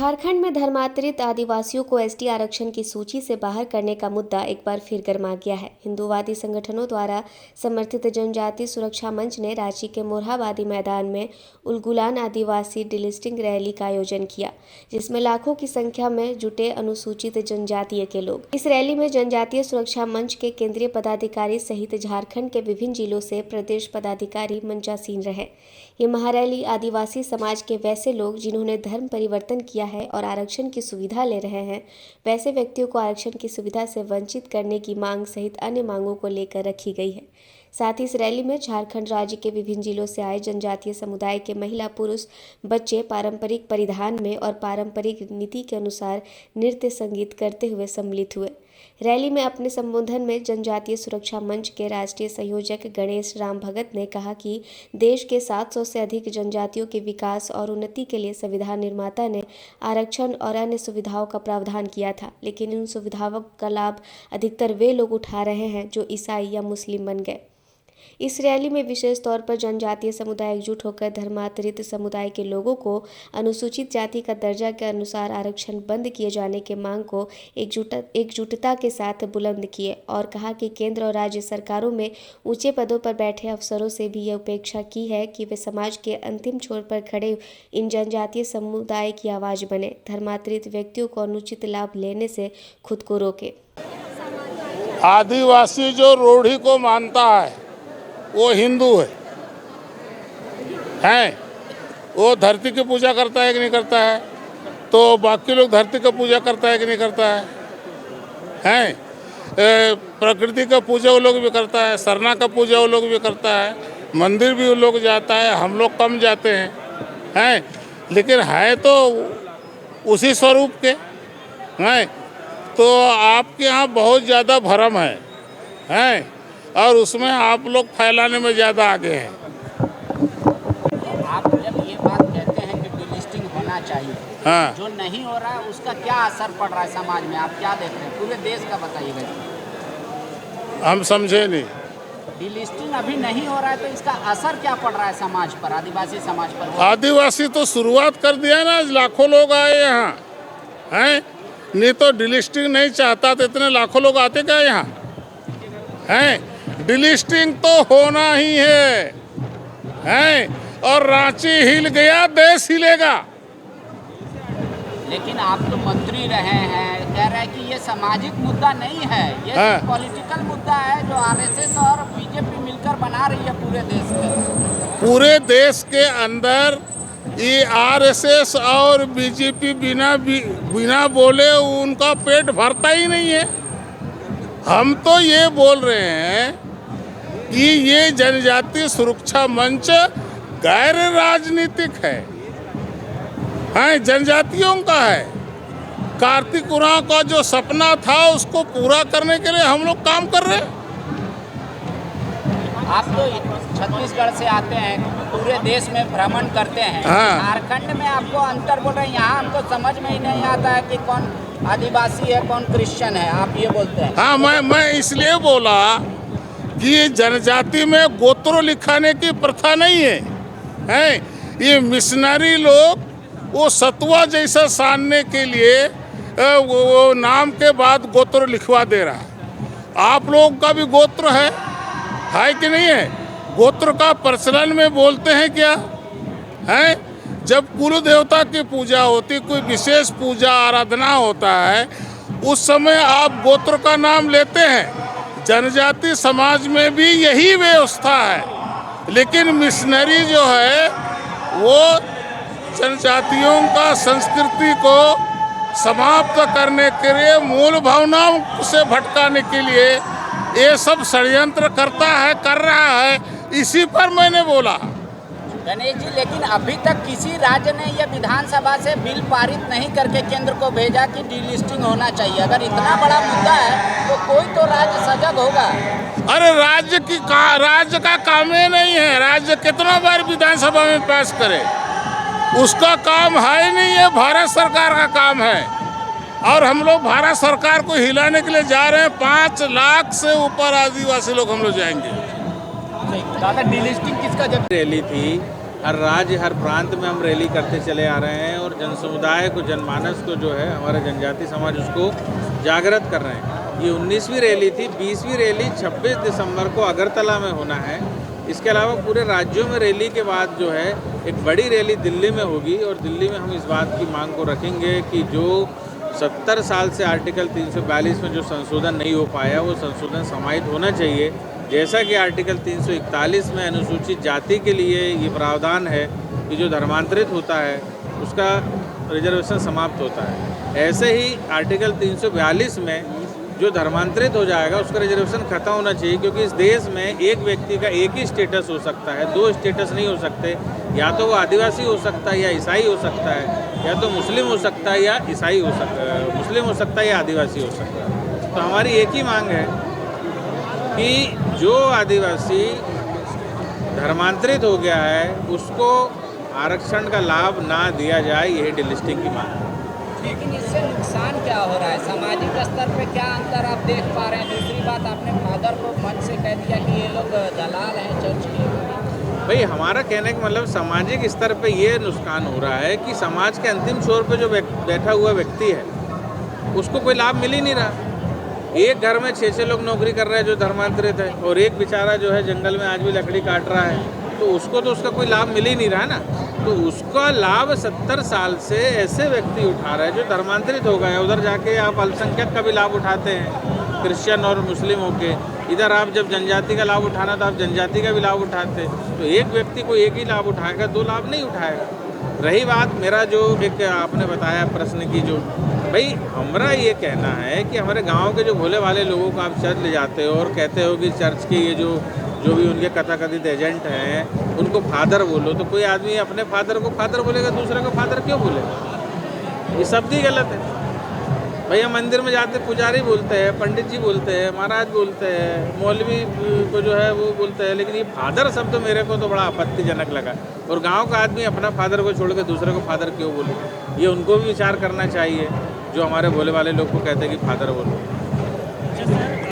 झारखंड में धर्मांतरित आदिवासियों को एसटी आरक्षण की सूची से बाहर करने का मुद्दा एक बार फिर गर्मा गया है। हिंदूवादी संगठनों द्वारा समर्थित जनजातीय सुरक्षा मंच ने रांची के मोरहाबादी मैदान में उलगुलान आदिवासी डिलिस्टिंग रैली का आयोजन किया, जिसमें लाखों की संख्या में जुटे अनुसूचित जनजातीय के लोग। इस रैली में जनजातीय सुरक्षा मंच के केंद्रीय पदाधिकारी सहित झारखंड के विभिन्न जिलों से प्रदेश पदाधिकारी मंचासीन रहे। ये महारैली आदिवासी समाज के वैसे लोग जिन्होंने धर्म परिवर्तन किया है और आरक्षण की सुविधा ले रहे हैं, वैसे व्यक्तियों को आरक्षण की सुविधा से वंचित करने की मांग सहित अन्य मांगों को लेकर रखी गई है। साथ ही इस रैली में झारखंड राज्य के विभिन्न जिलों से आए जनजातीय समुदाय के महिला, पुरुष, बच्चे पारंपरिक परिधान में और पारंपरिक नीति के अनुसार नृत्य संगीत करते हुए सम्मिलित हुए। रैली में अपने संबोधन में जनजातीय सुरक्षा मंच के राष्ट्रीय संयोजक गणेश राम भगत ने कहा कि देश के 700 से अधिक जनजातियों के विकास और उन्नति के लिए संविधान निर्माता ने आरक्षण और अन्य सुविधाओं का प्रावधान किया था, लेकिन इन सुविधाओं का लाभ अधिकतर वे लोग उठा रहे हैं जो ईसाई या मुस्लिम बन गए। इस रैली में विशेष तौर पर जनजातीय समुदाय एकजुट होकर धर्मांतरित समुदाय के लोगों को अनुसूचित जाति का दर्जा के अनुसार आरक्षण बंद किए जाने के मांग को एकजुटता के साथ बुलंद किए और कहा कि केंद्र और राज्य सरकारों में ऊंचे पदों पर बैठे अफसरों से भी यह अपेक्षा की है कि वे समाज के अंतिम छोर पर खड़े इन जनजातीय समुदाय की आवाज़ बने, धर्मांतरित व्यक्तियों को अनुचित लाभ लेने से खुद को रोके। आदिवासी जो रूढ़ी को मानता है वो हिंदू है, वो धरती की पूजा करता है कि नहीं करता है, तो बाकी लोग धरती का पूजा करता है कि नहीं करता है, प्रकृति का पूजा वो लोग भी करता है, सरना का पूजा वो लोग भी करता है, मंदिर भी वो लोग जाता है, हम लोग कम जाते हैं, लेकिन है तो उसी स्वरूप के हैं। तो आपके यहाँ बहुत ज़्यादा भ्रम है और उसमें आप लोग फैलाने में ज़्यादा आगे हैं। आप जब ये बात कहते हैं कि डिलिस्टिंग होना चाहिए, हाँ, जो नहीं हो रहा है उसका क्या असर पड़ रहा है समाज में, आप क्या देख रहे हैं? पूरे देश का बताइएगा। हम समझे नहीं। डिलिस्टिंग अभी नहीं हो रहा है तो इसका असर क्या पड़ रहा है समाज पर, आदिवासी समाज पर? आदिवासी तो शुरुआत कर दिया ना, लाखों लोग आए यहाँ हैं, नहीं तो डिलिस्टिंग नहीं चाहता तो इतने लाखों लोग आते क्या यहाँ हैं। डिलिस्टिंग तो होना ही है और रांची हिल गया देश हिलेगा। लेकिन आप तो मंत्री रहे हैं, कह रहे हैं कि ये सामाजिक मुद्दा नहीं है, ये पॉलिटिकल मुद्दा है जो आरएसएस और बीजेपी मिलकर बना रही है पूरे देश में। पूरे देश के अंदर ये आरएसएस और बीजेपी बिना बोले उनका पेट भरता ही नहीं है। हम तो ये बोल रहे हैं कि ये जनजातीय सुरक्षा मंच गैर राजनीतिक है, जनजातियों का है। कार्तिक उरांव का जो सपना था उसको पूरा करने के लिए हम लोग काम कर रहे हैं। आप तो छत्तीसगढ़ से आते हैं, पूरे देश में भ्रमण करते हैं, झारखंड में आपको अंतर बोल रहे हैं, यहाँ हमको समझ में ही नहीं आता है कि कौन आदिवासी है कौन क्रिश्चियन है, आप ये बोलते हैं। हाँ, मैं इसलिए बोला कि जनजाति में गोत्र लिखाने की प्रथा नहीं है। ये मिशनरी लोग वो सतुआ जैसा सानने के लिए वो नाम के बाद गोत्र लिखवा दे रहा है। आप लोगों का भी गोत्र है कि नहीं है? गोत्र का प्रचलन में बोलते हैं क्या है? जब कुल देवता की पूजा होती, कोई विशेष पूजा आराधना होता है, उस समय आप गोत्र का नाम लेते हैं। जनजाति समाज में भी यही व्यवस्था है, लेकिन मिशनरी जो है वो जनजातियों का संस्कृति को समाप्त करने के लिए, मूल भावनाओं से भटकाने के लिए ये सब षड्यंत्र कर रहा है। इसी पर मैंने बोला। गणेश जी, लेकिन अभी तक किसी राज्य ने यह विधानसभा से बिल पारित नहीं करके केंद्र को भेजा कि डिलिस्टिंग होना चाहिए। अगर इतना बड़ा मुद्दा है तो कोई तो राज्य सजग होगा। अरे राज्य का काम ही नहीं है। राज्य कितना बार विधानसभा में पास करे, उसका काम है ही नहीं है, भारत सरकार का काम है। और हम लोग भारत सरकार को हिलाने के लिए जा रहे हैं। 5 लाख से ऊपर आदिवासी लोग हम लोग जाएंगे। दादा, डिलिस्टिंग किसका जब रैली थी हर राज्य हर प्रांत में हम रैली करते चले आ रहे हैं और जन समुदाय को, जनमानस को जो है हमारा जनजाति समाज उसको जागृत कर रहे हैं। ये 19वीं रैली थी। 20वीं रैली 26 दिसंबर को अगरतला में होना है। इसके अलावा पूरे राज्यों में रैली के बाद जो है एक बड़ी रैली दिल्ली में होगी और दिल्ली में हम इस बात की मांग को रखेंगे कि जो 70 साल से आर्टिकल 342 में जो संशोधन नहीं हो पाया वो संशोधन समाहित होना चाहिए। जैसा कि आर्टिकल 341 में अनुसूचित जाति के लिए ये प्रावधान है कि जो धर्मांतरित होता है उसका रिजर्वेशन समाप्त होता है, ऐसे ही आर्टिकल 342 में जो धर्मांतरित हो जाएगा उसका रिजर्वेशन खत्म होना चाहिए, क्योंकि इस देश में एक व्यक्ति का एक ही स्टेटस हो सकता है, दो स्टेटस नहीं हो सकते। या तो वो आदिवासी हो सकता है या ईसाई हो सकता है, या तो मुस्लिम हो सकता है या ईसाई हो सकता है, मुस्लिम हो सकता है या आदिवासी हो सकता है। तो हमारी एक ही मांग है कि जो आदिवासी धर्मांतरित हो गया है उसको आरक्षण का लाभ ना दिया जाए, यही डिलिस्टिंग की मांग है। लेकिन इससे नुकसान क्या हो रहा है? सामाजिक स्तर पे क्या अंतर आप देख पा रहे हैं? दूसरी बात, आपने फादर को मंच से कह दिया कि ये लोग दलाल हैं चर्च के। भाई हमारा कहने का मतलब सामाजिक स्तर पे ये नुकसान हो रहा है कि समाज के अंतिम छोर पे जो बैठा हुआ व्यक्ति है उसको कोई लाभ मिल ही नहीं रहा। एक घर में 6 लोग नौकरी कर रहे हैं जो धर्मांतरित है, और एक बेचारा जो है जंगल में आज भी लकड़ी काट रहा है, तो उसको तो उसका कोई लाभ मिल ही नहीं रहा ना। तो उसका लाभ 70 साल से ऐसे व्यक्ति उठा रहे हैं जो धर्मांतरित हो गए। उधर जाके आप अल्पसंख्यक का भी लाभ उठाते हैं, क्रिश्चियन और मुस्लिम होके। इधर आप जब जनजाति का लाभ उठाना तो आप जनजाति का भी लाभ उठाते। तो एक व्यक्ति को एक ही लाभ उठाएगा, दो लाभ नहीं उठाएगा। रही बात मेरा जो एक आपने बताया प्रश्न की, जो भाई हमारा ये कहना है कि हमारे गांव के जो भोले वाले लोगों को आप चर्च ले जाते हो और कहते हो कि चर्च के ये जो भी उनके कथाकथित एजेंट हैं उनको फादर बोलो, तो कोई आदमी अपने फादर को फादर बोलेगा, दूसरे को फादर क्यों बोलेगा? ये शब्द ही गलत है। भैया मंदिर में जाते पुजारी बोलते हैं, पंडित जी बोलते हैं, महाराज बोलते हैं, मौलवी को जो है वो बोलते हैं, लेकिन ये फादर शब्द मेरे को तो बड़ा आपत्तिजनक लगा। और गांव का आदमी अपना फादर को छोड़ के दूसरे को फादर क्यों बोले? ये उनको भी विचार करना चाहिए जो हमारे भोले वाले लोग को कहते हैं कि फादर बोलो।